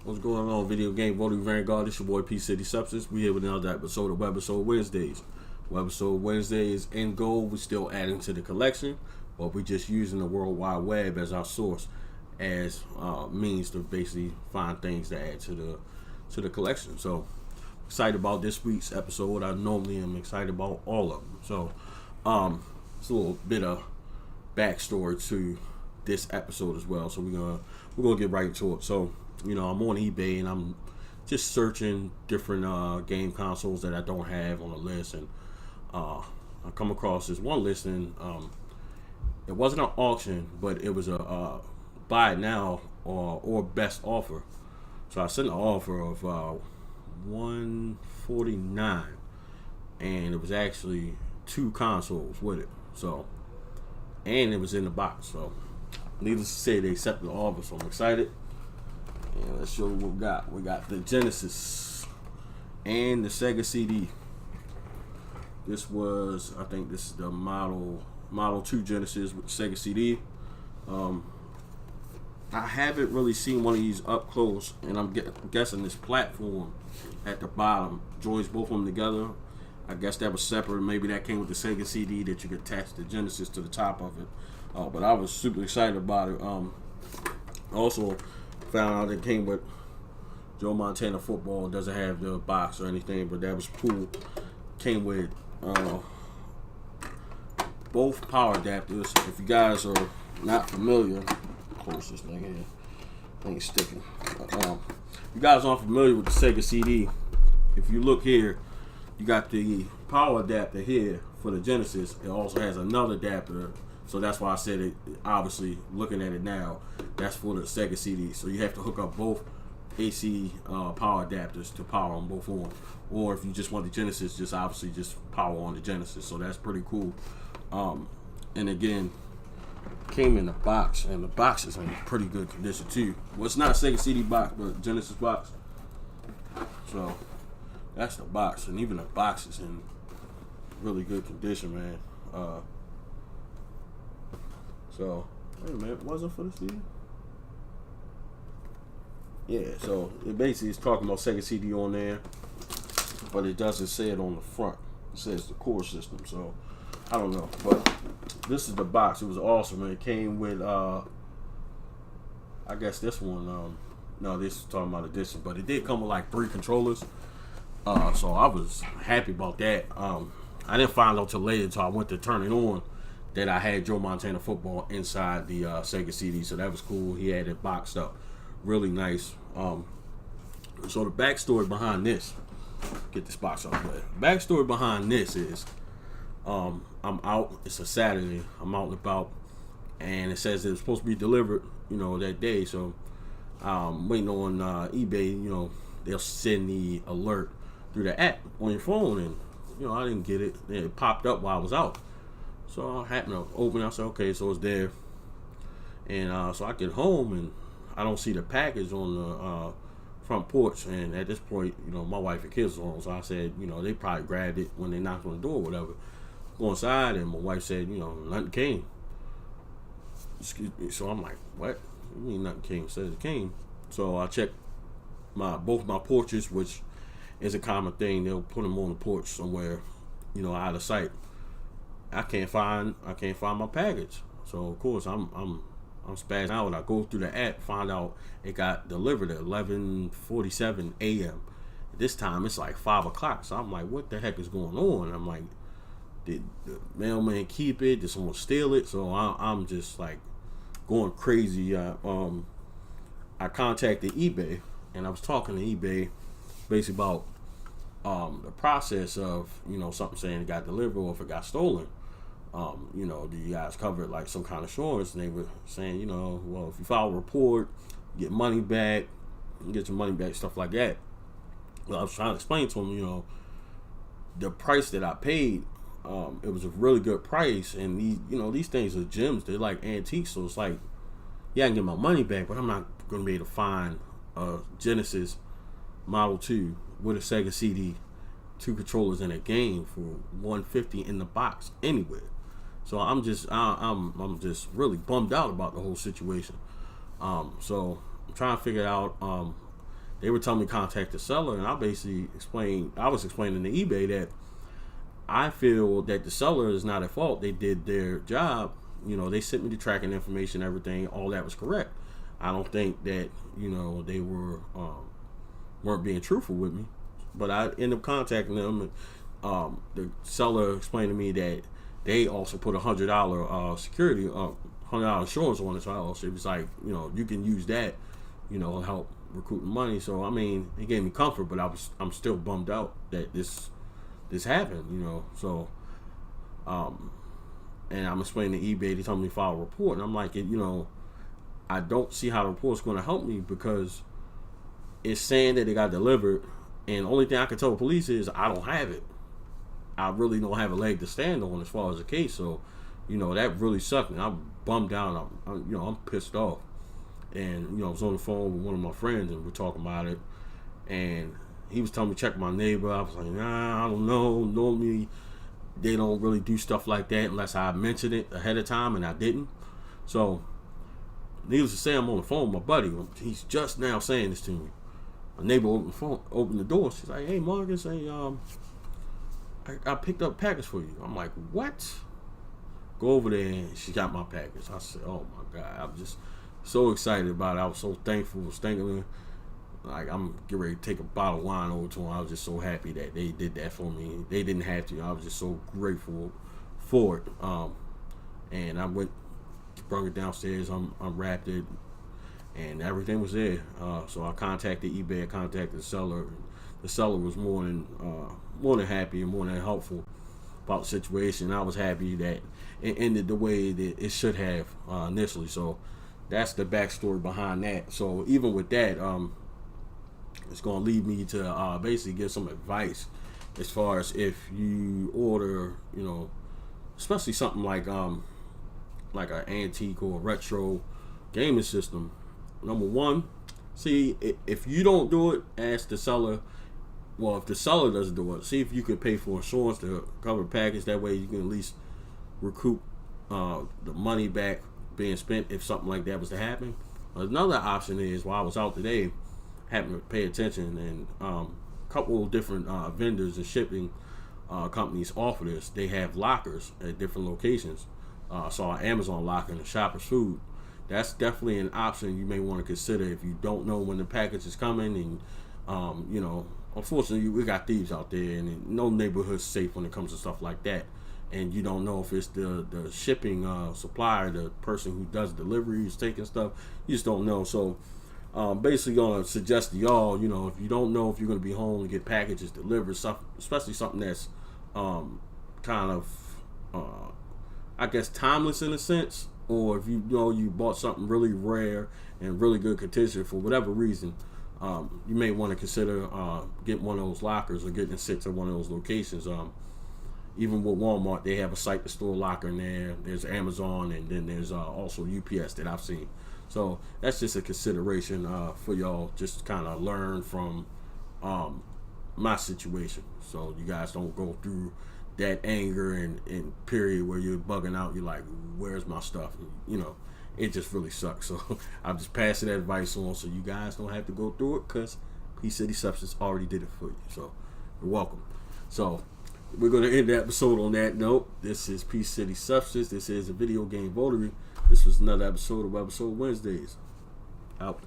What's going on, video game voting vanguard? It's your boy P City Substance. We here with another episode of Webisode Wednesdays. Webisode Wednesdays in gold. We're still adding to the collection, but we're just using the World Wide Web as our source, as means to basically find things to add to the collection. So excited about this week's episode. I normally am excited about all of them. So it's a little bit of backstory to this episode as well. So we're gonna get right into it. So I'm on eBay and I'm just searching different game consoles that I don't have on the list, and I come across this one listing. It wasn't an auction, but it was a buy it now or best offer. So I sent an offer of $149, and it was actually 2 consoles with it. So, and it was in the box. So needless to say, they accepted the offer. So I'm excited. And let's show you what we got. We got the Genesis and the Sega CD. This was, I think this is the Model 2 Genesis with Sega CD. I haven't really seen one of these up close, and I'm guessing this platform at the bottom joins both of them together. I guess that was separate. Maybe that came with the Sega CD that you could attach the Genesis to the top of it. But I was super excited about it. Also found out it came with Joe Montana football. It doesn't have the box or anything, but that was cool. Came with both power adapters. If you guys are not familiar, close this thing here. Thing sticking. You guys aren't familiar with the Sega CD. If you look here, you got the power adapter here for the Genesis. It also has another adapter. So that's why I said it. Obviously, looking at it now, that's for the Sega CD. So you have to hook up both AC power adapters to power on both of them. Or if you just want the Genesis, just obviously just power on the Genesis. So that's pretty cool. And again, came in the box, and the box is in pretty good condition too. Well, it's not a Sega CD box, but Genesis box. So that's the box, and even the box is in really good condition, man. So, wait a minute, was it for the CD? Yeah, so it basically is talking about Sega CD on there, but it doesn't say it on the front. It says the core system, so I don't know. But this is the box. It was awesome, and it came with, I guess this one, no, this is talking about edition, but it did come with like 3 controllers. So I was happy about that. I didn't find out till later, until I went to turn it on, that I had Joe Montana football inside the Sega CD, so that was cool. He had it boxed up, really nice. So the backstory behind this, get this box off there. Backstory behind this is, I'm out. It's a Saturday. I'm out and about, and it says it was supposed to be delivered, that day. So I'm waiting on eBay. They'll send the alert through the app on your phone, and I didn't get it. It popped up while I was out. So I happened to open it. I said, okay, so it's there. And so I get home, and I don't see the package on the front porch. And at this point, my wife and kids are home. So I said, they probably grabbed it when they knocked on the door or whatever. Go inside, and my wife said, nothing came. Excuse me. So I'm like, what? What do you mean nothing came? Says it came. So I checked both my porches, which is a common thing. They'll put them on the porch somewhere, out of sight. I can't find my package. So of course I'm spazzing out. I go through the app, find out it got delivered at 11:47 a.m. This time it's like 5 o'clock. So I'm like, what the heck is going on? I'm like, did the mailman keep it? Did someone steal it? So I'm just like going crazy. I contacted eBay, and I was talking to eBay basically about the process of something saying it got delivered or if it got stolen. Do you guys cover like some kind of insurance? And they were saying, well, if you file a report, you get money back, get your money back, stuff like that. Well, I was trying to explain to them, the price that I paid, it was a really good price, and these things are gems. They're like antiques, so it's like, yeah, I can get my money back, but I'm not going to be able to find a Genesis Model 2 with a Sega CD, 2 controllers in a game for $150 in the box anywhere. So I'm just really bummed out about the whole situation. So I'm trying to figure it out. they were telling me contact the seller, and I was explaining to eBay that I feel that the seller is not at fault. They did their job. They sent me the tracking information, everything, all that was correct. I don't think that, they weren't being truthful with me. But I ended up contacting them, and the seller explained to me that they also put $100 security, $100 insurance on it. So it was like, you can use that, help recruit the money. So I mean, it gave me comfort, but I'm still bummed out that this happened, So, and I'm explaining to eBay. They told me to file a report, and I'm like, I don't see how the report's going to help me, because it's saying that it got delivered, and the only thing I can tell the police is I don't have it. I really don't have a leg to stand on as far as the case. So, that really sucked me. I'm bummed out. I'm pissed off. And, I was on the phone with one of my friends, and we're talking about it. And he was telling me to check my neighbor. I was like, nah, I don't know. Normally, they don't really do stuff like that unless I mentioned it ahead of time, and I didn't. So, needless to say, I'm on the phone with my buddy. He's just now saying this to me. My neighbor opened the door. She's like, hey, Marcus, I picked up a package for you. I'm like, what? Go over there, and she got my package. I said, oh my God. I'm just so excited about it. I was so thankful. I was thinking, like, I'm getting ready to take a bottle of wine over to them. I was just so happy that they did that for me. They didn't have to. I was just so grateful for it. And I brought it downstairs, unwrapped it, and everything was there. So I contacted eBay, I contacted the seller. The seller was more than happy and more than helpful about the situation. I was happy that it ended the way that it should have initially. So that's the backstory behind that. So even with that, it's going to lead me to basically give some advice as far as if you order, especially something like an antique or retro gaming system. Number one, see, if you don't do it, ask the seller. Well, if the seller doesn't do it, see if you can pay for insurance to cover the package. That way you can at least recoup the money back being spent if something like that was to happen. Another option is, while I was out today, having to pay attention, and a couple of different vendors and shipping companies offer this. They have lockers at different locations. I saw an Amazon locker in the Shoppers Food. That's definitely an option you may want to consider if you don't know when the package is coming. And unfortunately, we got thieves out there, and no neighborhood's safe when it comes to stuff like that. And you don't know if it's the shipping supplier, the person who does deliveries, taking stuff. You just don't know. So basically gonna suggest to y'all, if you don't know if you're gonna be home to get packages delivered, especially something that's kind of I guess timeless in a sense, or if you bought something really rare and really good condition for whatever reason, you may want to consider getting one of those lockers or getting it sent to one of those locations. Even with Walmart, they have a site to store locker in there. There's Amazon, and then there's also UPS that I've seen. So that's just a consideration for y'all, just to kind of learn from my situation, so you guys don't go through that anger and period where you're bugging out. You're like, where's my stuff? It just really sucks. So I'm just passing that advice on so you guys don't have to go through it, because P City Substance already did it for you. So you're welcome. So we're going to end the episode on that note. This is P City Substance. This is a video game votary. This was another episode of Webisode Wednesdays. Out.